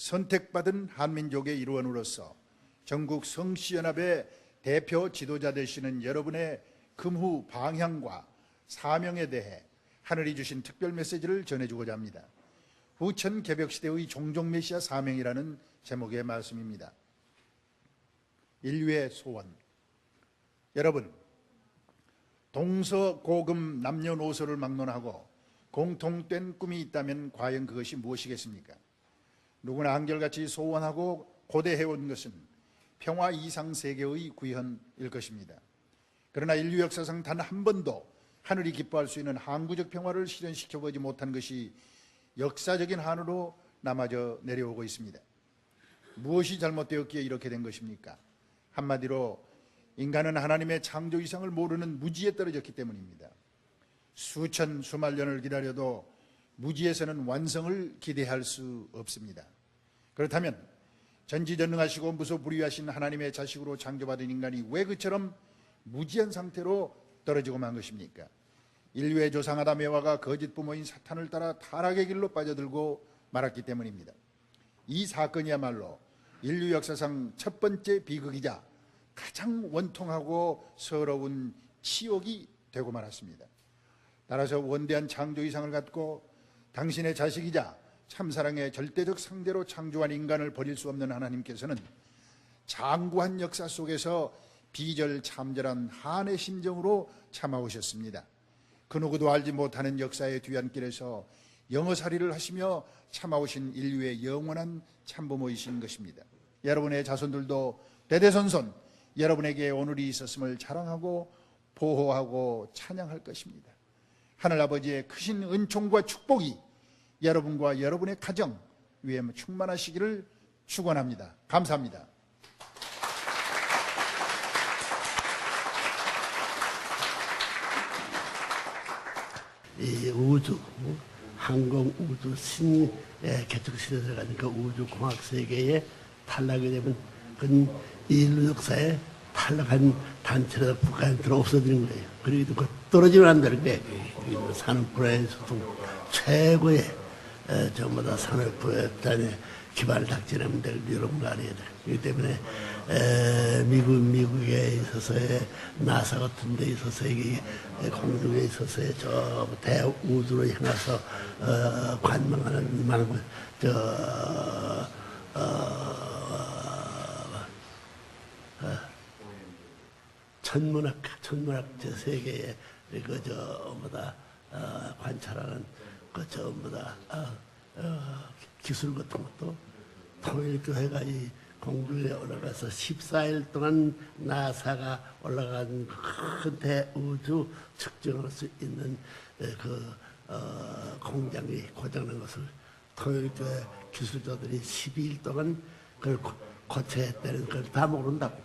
선택받은 한민족의 일원으로서 전국 성씨연합의 대표 지도자 되시는 여러분의 금후 방향과 사명에 대해 하늘이 주신 특별 메시지를 전해주고자 합니다. 후천 개벽시대의 종종 메시아 사명이라는 제목의 말씀입니다. 인류의 소원. 여러분, 동서고금 남녀노소를 막론하고 공통된 꿈이 있다면 과연 그것이 무엇이겠습니까? 누구나 한결같이 소원하고 고대해온 것은 평화 이상 세계의 구현일 것입니다. 그러나 인류 역사상 단 한 번도 하늘이 기뻐할 수 있는 항구적 평화를 실현시켜보지 못한 것이 역사적인 한으로 남아져 내려오고 있습니다. 무엇이 잘못되었기에 이렇게 된 것입니까? 한마디로 인간은 하나님의 창조 이상을 모르는 무지에 떨어졌기 때문입니다. 수천 수만 년을 기다려도 무지에서는 완성을 기대할 수 없습니다. 그렇다면 전지전능하시고 무소불위하신 하나님의 자식으로 창조받은 인간이 왜 그처럼 무지한 상태로 떨어지고 만 것입니까? 인류의 조상 아담 에와가 거짓 부모인 사탄을 따라 타락의 길로 빠져들고 말았기 때문입니다. 이 사건이야말로 인류 역사상 첫 번째 비극이자 가장 원통하고 서러운 치욕이 되고 말았습니다. 따라서 원대한 창조 이상을 갖고 당신의 자식이자 참사랑의 절대적 상대로 창조한 인간을 버릴 수 없는 하나님께서는 장구한 역사 속에서 비절참절한 한의 심정으로 참아오셨습니다. 그 누구도 알지 못하는 역사의 뒤안길에서 영어살이를 하시며 참아오신 인류의 영원한 참부모이신 것입니다. 여러분의 자손들도 대대손손 여러분에게 오늘이 있었음을 자랑하고 보호하고 찬양할 것입니다. 하늘아버지의 크신 은총과 축복이 여러분과 여러분의 가정 위에 충만하시기를 축원합니다. 감사합니다. 이 우주, 항공 우주 신 개척시대에 들어가는 그 우주 공학 세계에 탈락이 되면 그건 인류 역사에 탈락한 단체로 국가한테는 없어지는 거예요. 그리고 그 떨어지면 안 되는 거예요. 산업부에서도 최고의 전부 다 산업부의 기반을 닥치려면 될 여러분 알아야 돼요. 그렇기 때문에 미국에 있어서의 나사 같은 데 있어서의 공중에 있어서의 저 대우주로 향해서 관망하는 많은 천문학 저 세계에 그 저보다 관찰하는 그 전부다 기술 같은 것도 통일교회가 이 공중에 올라가서 14일 동안 나사가 올라간 큰 대우주 측정할 수 있는 그 공장이 고장난 것을 통일교회 기술자들이 12일 동안 그걸 고쳐했다는 걸 다 모른다고.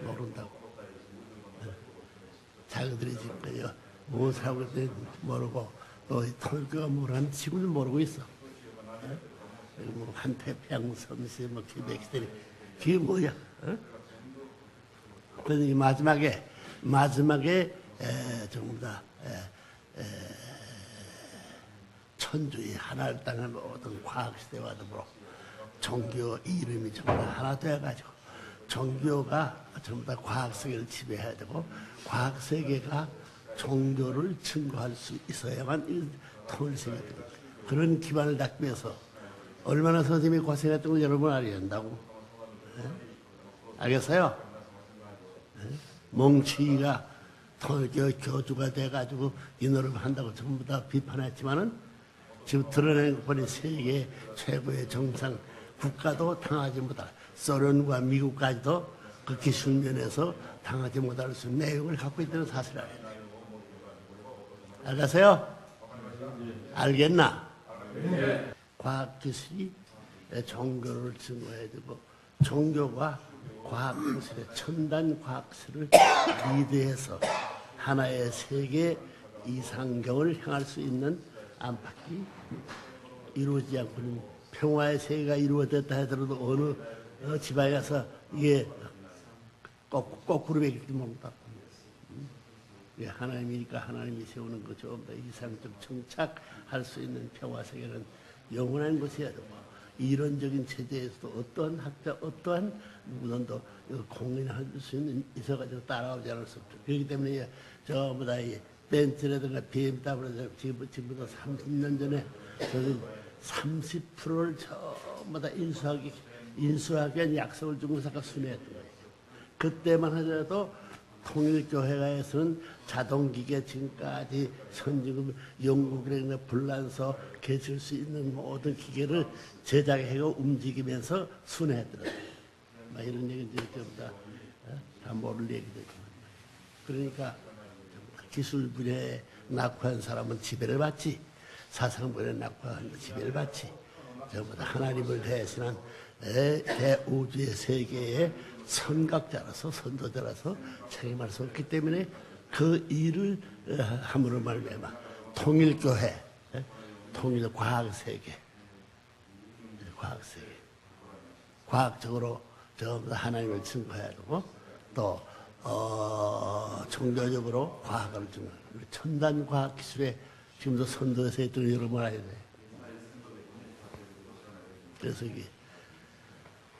모른다고. 자기들이 지금 무엇을 하고 있는지 모르고 또 통일교가 뭘 하는지 지금도 모르고 있어. 뭐 한태평 섬세 뭐 기백시대 그게 뭐야? 그러니 마지막에 전부 다 천주의 하나를 땅의 모든 과학시대와 더불어 종교 이름이 전부 다 하나 되어가지고 종교가 전부 다 과학세계를 지배해야 되고 과학세계가 종교를 증거할 수 있어야만 통일세계가 됩니다. 그런 기반을 닦기 위해서 얼마나 선생님이 고생했던 걸 여러분 알아야 한다고. 알겠어요? 몽치가 통일교 교주가 돼가지고 이 노력을 한다고 전부 다 비판했지만은 지금 드러낸 거 보니 세계 최고의 정상 국가도 당하지 못할 소련과 미국까지도 그 기술면에서 당하지 못할 수 있는 내용을 갖고 있다는 사실을 알아야 돼요. 알겠어요? 알겠나? 네. 과학기술이 종교를 증거해야 되고 종교가 과학기술의 첨단 과학기술을 리드해서 하나의 세계 이상경을 향할 수 있는 안팎이 이루어지지 않고는 평화의 세계가 이루어졌다 하더라도 어느 지방에 가서 이게 거꾸로 베길지 모른다. 하나님이니까 하나님이 세우는 것 좀 더 이상적 정착할 수 있는 평화 세계는 영원한 것이어야 되고 이론적인 체제에서도 어떠한 학자, 어떠한 누구든도 공인할 수 있어가지고 따라오지 않을 수 없죠. 그렇기 때문에 전부 다 이 벤츠라든가 BMW라든가 지금부터 30년 전에 저는 30%를 전부 다 인수하기 위한 약속을 주고 사가 순회했던 거예요. 그때만 하더라도 통일교회가에서는 자동기계 지금까지 선진국 영국이나 불란서 개칠 수 있는 모든 기계를 제작하고 움직이면서 순회했더라고요. 막 이런 얘기는 전부 다 모를 얘기들이죠. 그러니까 기술 분야에 낙후한 사람은 지배를 받지, 사상 분야에 낙후한 지배를 받지. 전부 다 하나님을 대신한 대우주의 세계의 선각자라서 선도자라서 책임할 수 없기 때문에 그 일을 함으로 말미암아 통일교회, 통일과학세계, 과학세계, 과학적으로 전부 다 하나님을 증거해야 되고 또 종교적으로 과학을 증거해야 되고 첨단 과학 기술에 지금도 선도에서 있던 여러분 알아야 돼요. 그래서 이게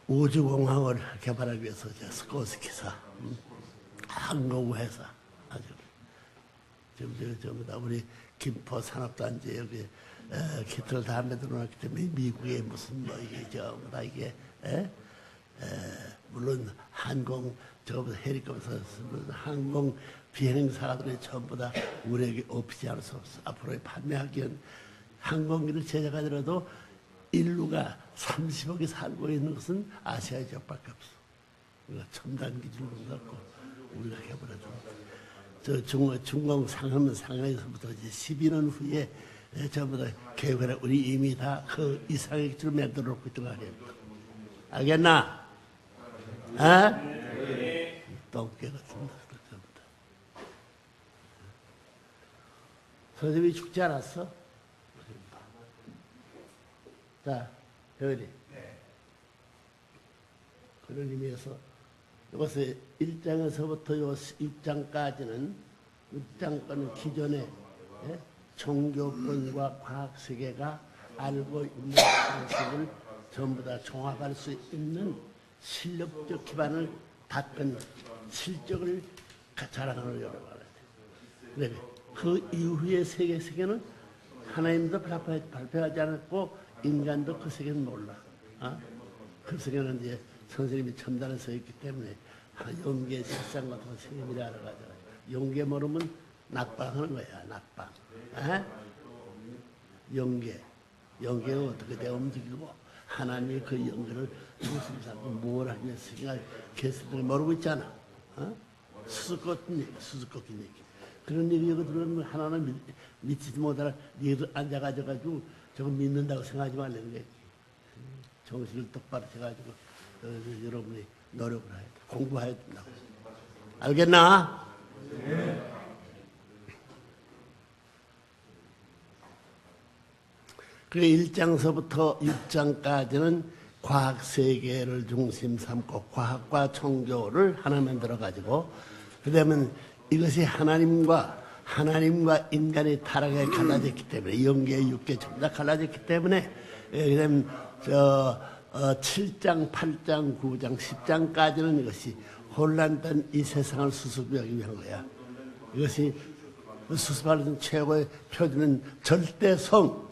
우주공항을 개발하기 위해서 스코스키사, 항공회사, 아주 전부 다 우리 김포 산업단지 여기 기틀 다 만들어놨기 때문에 미국의 무슨 뭐 이게 전부 다 이게 물론 항공 전부 다 헬리콥터 항공 비행사들이 전부 다 우리에게 없지 않을 수 없어. 앞으로 판매하기 위한 항공기를 제작하더라도 인류가 30억이 살고 있는 것은 아시아 지역밖에 없어. 우리가 첨단 기술을 갖고 우리가 해버려줘. 저 중공 상하에서부터 이제 12년 후에 전부 다 계획을 우리 이미 다 그 이상의 기술을 만들어 놓고 있던 거 아닙니까? 알겠나? 똥개 같은 것들 전부 다. 선생님이 죽지 않았어? 자, 여기. 그런 의미에서 이것을 1장에서부터 요 6장까지는 6장권은 기존의 종교권과 과학세계가 알고 있는 방식을 전부 다 종합할 수 있는 실력적 기반을 닦은 실적을 자랑하는 여러 가지. 그 이후의 세계는 하나님도 발표하지 않았고 인간도 그 세계는 몰라. 그 세계는 이제 선생님이 첨단에 서 있기 때문에 용계 실상 같은 거 선생님이 알아가잖아. 용계 모르면 낙방하는 거야. 낙방. 용계는 어떻게 돼 움직이고 하나님이 그 용계를 무슨 사고 뭘 하기 위해서 개수들이 모르고 있잖아. 수수께끼 얘기. 그런 얘기 여기 들으면 하나는 믿지도 못하나 니들 앉아가지고 저거 믿는다고 생각하지 말라는 게 정신을 똑바로 해가지고 여러분이 노력을 해야 돼. 공부해야 된다고. 알겠나? 네. 그래 1장서부터 6장까지는 과학세계를 중심 삼고 과학과 종교를 하나 만들어가지고 그다음에 이것이 하나님과 인간의 타락에 갈라졌기 때문에 영계, 육계 전부 다 갈라졌기 때문에 그다음에 7장, 8장, 9장, 10장까지는 이것이 혼란된 이 세상을 수습하기 위한 거야. 이것이 수습하는 최고의 표준은 절대성.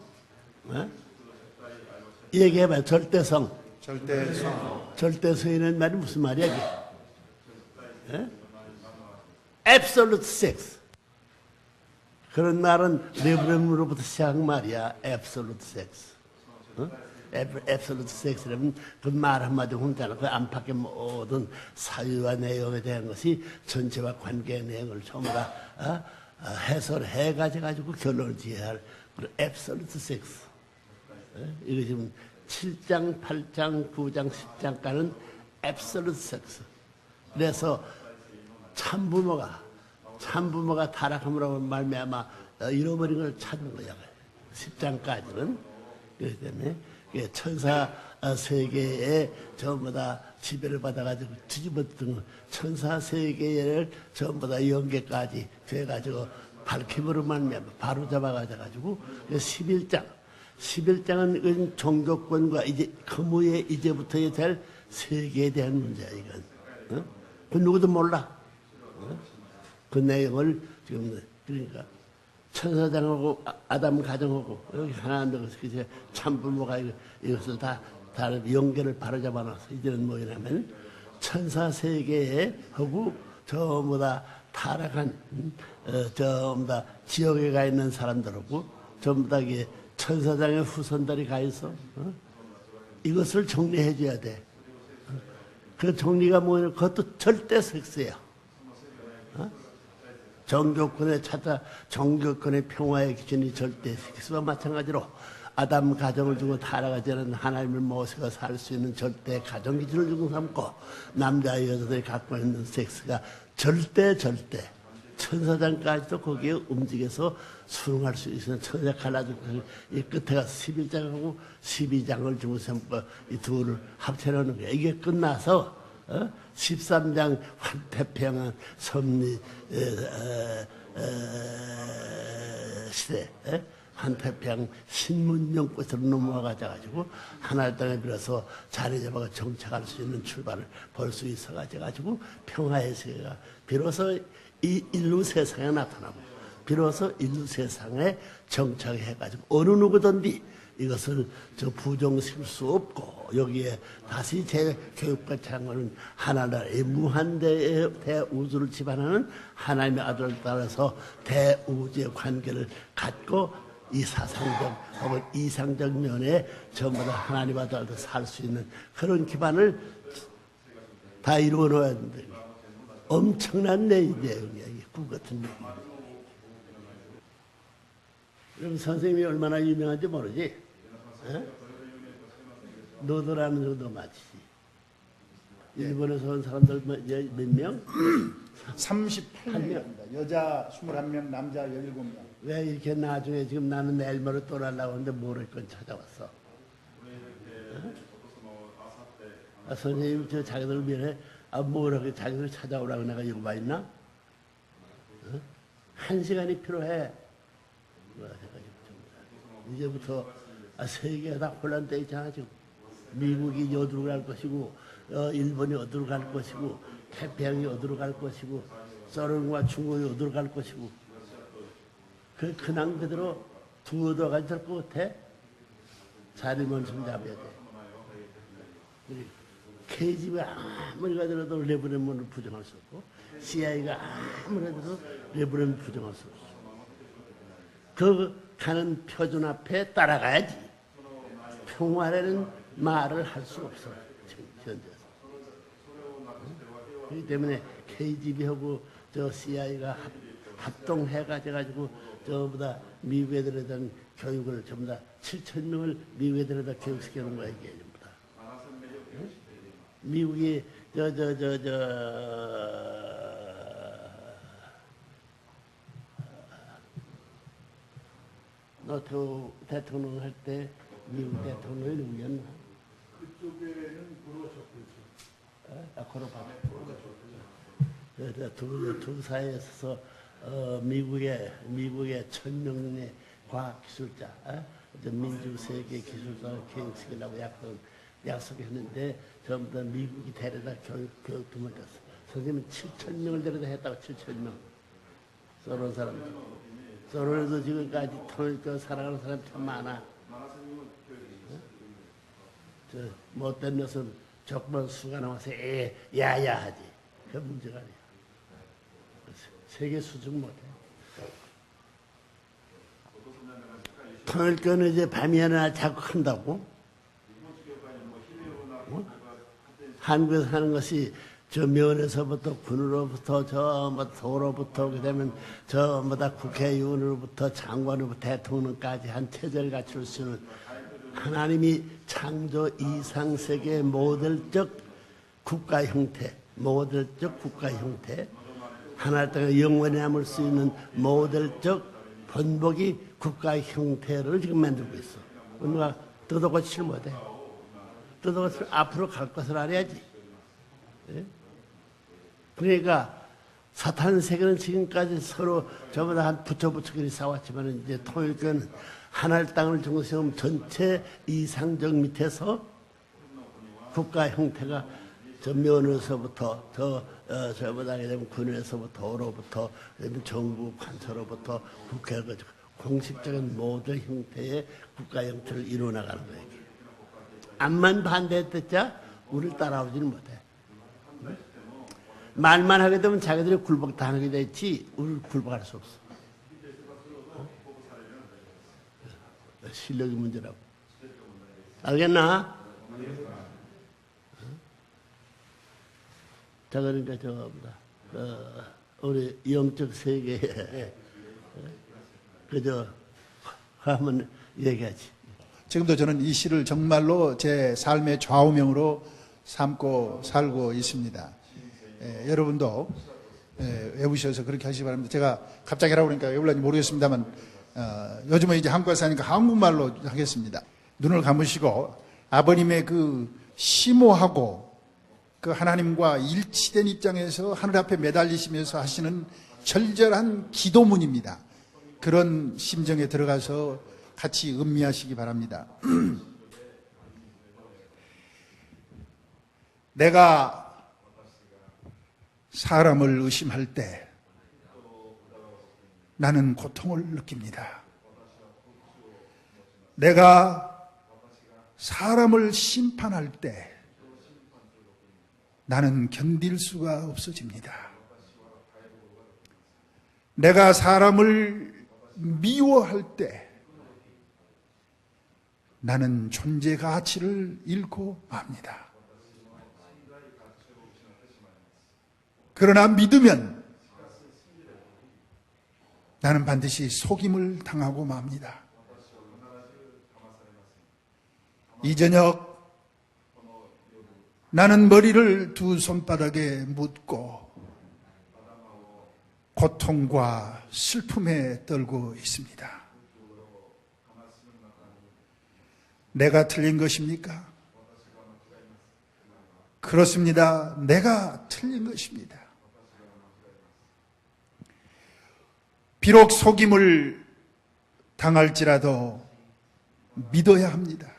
얘기해봐. 절대성. 절대성이라는 말이 무슨 말이야 이게? Absolute sex. 그런 말은 레브렘으로부터 시작한 말이야. Absolute sex. Absolute sex라면 그 말 한마디 혼자는 그 안팎의 모든 사유와 내용에 대한 것이 전체와 관계의 내용을 전부 다 해설해가지고 결론을 지어야 할 Absolute sex. 이거 지금 7장, 8장, 9장, 10장까지는 Absolute sex. 그래서 참부모가 타락함으로 말미암아 잃어버린 걸 찾는 거야. 10장까지는. 그렇기 때문에 천사 세계에 전부 다 지배를 받아가지고 뒤집어뜨는 천사 세계를 전부 다 연계까지 돼가지고 밝힘으로 말미암아 바로 잡아가지고 11장 11장은 종교권과 이제 거무의 이제부터야 될 세계에 대한 문제야 이건. 어? 그 누구도 몰라. 어? 그 내용을 지금 그러니까 천사장하고 아담 가정하고 여기 하나님도 그래서 참부모가 이것을 다 연결을 바로잡아 놨어. 이제는 뭐냐면 천사 세계에 하고 전부 다 타락한 전부 다 지옥에 가 있는 사람들하고 전부 다 이게 천사장의 후손들이 가 있어. 이것을 정리해 줘야 돼. 그 정리가 뭐냐? 그것도 절대 섹스야. 정교권의 찾아 정교권의 평화의 기준이 절대 섹스와 마찬가지로 아담 가정을 두고 타락하지 않은 하나님을 모세가 살 수 있는 절대 가정 기준을 두고 삼고 남자 여자들이 갖고 있는 섹스가 절대 천사장까지도 거기에 움직여서 수용할 수 있는 천사 갈라지고 이 끝에 가서 11장하고 12장을 주고 삼고 이 둘을 합쳐놓는 거야. 이게 끝나서 13장 환태평안 섭리 시대 환태평 신문영꽃으로 넘어가가지고 하나님 땅에 빌어서 자리 잡아가 정착할 수 있는 출발을 볼 수 있어가지고 평화의 세계가 비로소 이 인류 세상에 나타나고 비로소 인류 세상에 정착해가지고 어느 누구든지 이것을 부정시킬 수 없고 여기에 다시 재교육같이 한 거는 하나나라의 무한대의 대우주를 지배하는 하나님의 아들을 따라서 대우주의 관계를 갖고 이 사상적 혹은 이상적 면에 전부 다 하나님 아들한테 살 수 있는 그런 기반을 다 이루어 놓아야 된다. 엄청난 내용이야. 이게 꿈 같은 내용. 그럼 선생님이 얼마나 유명한지 모르지? 너도라는 정도 맞히지. 일본에서 온 사람들 몇 명? 38명입니다. 여자 21명, 남자 17명. 왜 이렇게 나중에 지금 나는 내일 모레 떠나려고 하는데 모를 건 찾아왔어? 선생님 저 자기들 미안해. 뭐라고 자기들 찾아오라고 내가 여기 와 있나? 1시간이 필요해. 이제부터 세계가 다 혼란돼 있잖아 지금. 미국이 어디로 갈 것이고 일본이 어디로 갈 것이고 태평양이 어디로 갈 것이고 소련과 중국이 어디로 갈 것이고 그냥 그대로 두어둬가지고 될 것 같아? 자리만 좀 잡아야 돼. KGB가 아무리 가더라도 레브런문을 부정할 수 없고 CIA가 아무리 가더라도 레브런문을 부정할 수 없어. 그 가는 표준 앞에 따라가야지. 평화라는 말을 할 수 없어. 지금 현재에서. 그렇기 때문에 KGB하고 저 CIA가 합동해가지고 전부 다 미국 애들에 대한 교육을 전부 다 7,000명을 미국 애들에다 교육시키는 거야 이게 전부 다. 미국이 노태우 대통령 할 때 미국 대통령이 누구였나? 그쪽에는 고로쇼프. 두 사이에 있어서 미국의 1,000명의 과학기술자, 민주세계 기술사 계획시키려고 약속했는데 전부 다 미국이 데려다 교육도 못했어. 선생님은 7,000명을 데려다 했다고 7,000명. 서른 사람들. 서른에도 지금까지 통일교 사랑하는 사람 참 많아. 못된 녀석은 적번 수가 나와서 야야 하지. 그 문제가 아니야. 세계 수준 못해. 통일교는 이제 밤이 하나 자꾸 큰다고? 한국에서 하는 것이 저 면에서부터 군으로부터 전부 도로부터 그다음에 전부 다 국회의원으로부터 장관으로부터 대통령까지 한 체제를 갖출 수 있는 하나님이 창조 이상 세계의 모델적 국가 형태, 모델적 국가 형태, 하나님 땅에 영원히 남을 수 있는 모델적 번복이 국가 형태를 지금 만들고 있어. 우리가 뜯어고치지 못해. 뜯어고치면 앞으로 갈 것을 알아야지. 예? 그러니까 사탄 세계는 지금까지 서로 저보다 한 붙여붙이기를 싸웠지만 이제 통일교는 하나의 땅을 중심으로 전체 이상적 밑에서 국가 형태가 저 면에서부터 저보다게 되면 군에서부터 그다음에 정부 판서로부터 국회가 공식적인 모든 형태의 국가 형태를 이루어나가는 거예요. 암만 반대했댔자 우리를 따라오지는 못해. 말만 하게 되면 자기들이 굴복당하게 됐지 우리를 굴복할 수 없어. 실력의 문제라고. 알겠나? 자, 그러니까 우리 영적 세계에 그저 한번 얘기하지. 지금도 저는 이 시를 정말로 제 삶의 좌우명으로 삼고 살고 있습니다. 여러분도 외우셔서 그렇게 하시기 바랍니다. 제가 갑자기 하라고 그러니까 왜 불렀는지 모르겠습니다만 요즘은 이제 한국에 사니까 한국말로 하겠습니다. 눈을 감으시고 아버님의 그 심오하고 그 하나님과 일치된 입장에서 하늘 앞에 매달리시면서 하시는 절절한 기도문입니다. 그런 심정에 들어가서 같이 음미하시기 바랍니다. 내가 사람을 의심할 때 나는 고통을 느낍니다. 내가 사람을 심판할 때 나는 견딜 수가 없어집니다. 내가 사람을 미워할 때 나는 존재 가치를 잃고 맙니다. 그러나 믿으면 나는 반드시 속임을 당하고 맙니다. 이 저녁 나는 머리를 두 손바닥에 묻고 고통과 슬픔에 떨고 있습니다. 내가 틀린 것입니까? 그렇습니다. 내가 틀린 것입니다. 비록 속임을 당할지라도 믿어야 합니다.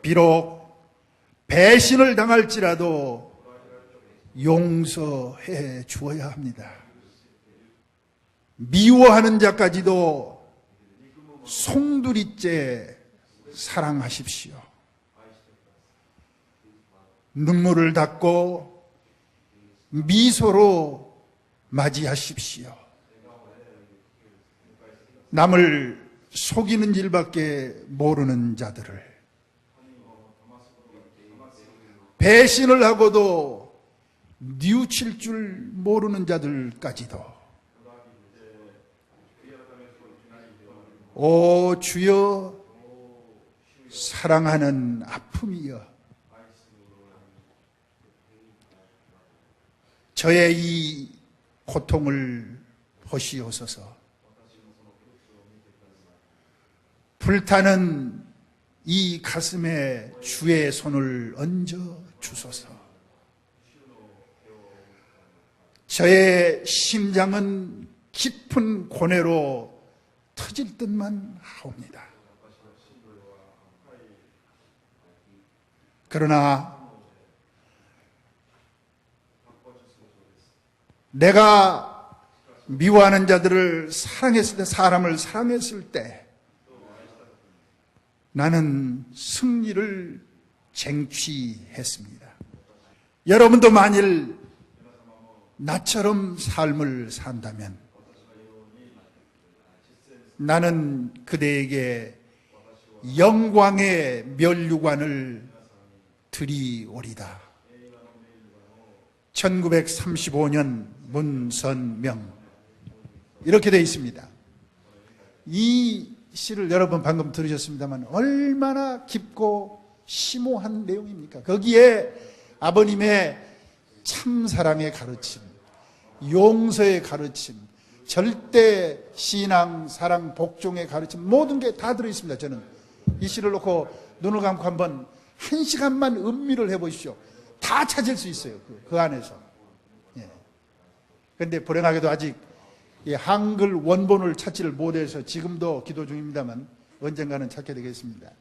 비록 배신을 당할지라도 용서해 주어야 합니다. 미워하는 자까지도 송두리째 사랑하십시오. 눈물을 닦고 미소로 맞이하십시오. 남을 속이는 일밖에 모르는 자들을, 배신을 하고도 뉘우칠 줄 모르는 자들까지도 오 주여 사랑하는 아픔이여, 저의 이 고통을 보시옵소서. 불타는 이 가슴에 주의 손을 얹어 주소서. 저의 심장은 깊은 고뇌로 터질 듯만 하옵니다. 그러나 내가 미워하는 자들을 사랑했을 때, 사람을 사랑했을 때 나는 승리를 쟁취했습니다. 여러분도 만일 나처럼 삶을 산다면 나는 그대에게 영광의 면류관을 드리오리다. 1935년 문선명, 이렇게 되어 있습니다. 이 시를 여러분 방금 들으셨습니다만 얼마나 깊고 심오한 내용입니까? 거기에 아버님의 참사랑의 가르침, 용서의 가르침, 절대 신앙, 사랑, 복종의 가르침, 모든 게 다 들어있습니다. 저는 이 시를 놓고 눈을 감고 한번 1시간만 음미를 해보십시오. 다 찾을 수 있어요. 그 안에서. 그런데 불행하게도 아직 이 한글 원본을 찾지를 못해서 지금도 기도 중입니다만 언젠가는 찾게 되겠습니다.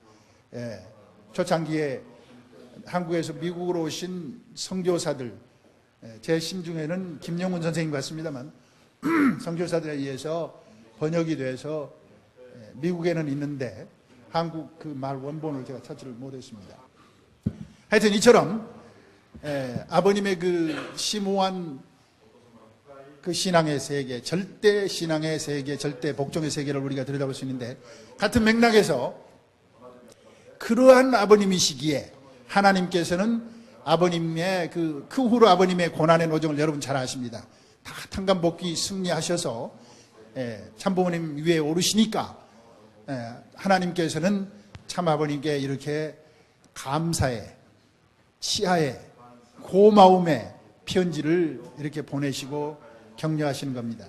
예, 초창기에 한국에서 미국으로 오신 선교사들, 제 심중에는 김영훈 선생님 같습니다만 선교사들에 의해서 번역이 돼서 미국에는 있는데 한국 그 말 원본을 제가 찾지를 못했습니다. 하여튼 이처럼 아버님의 그 심오한 그 신앙의 세계, 절대 신앙의 세계, 절대 복종의 세계를 우리가 들여다볼 수 있는데, 같은 맥락에서 그러한 아버님이시기에 하나님께서는 아버님의 그 후로 아버님의 고난의 노정을 여러분 잘 아십니다. 다 탄감복귀 승리하셔서 참부모님 위에 오르시니까 하나님께서는 참 아버님께 이렇게 감사의, 치하의, 고마움의 편지를 이렇게 보내시고 격려하시는 겁니다.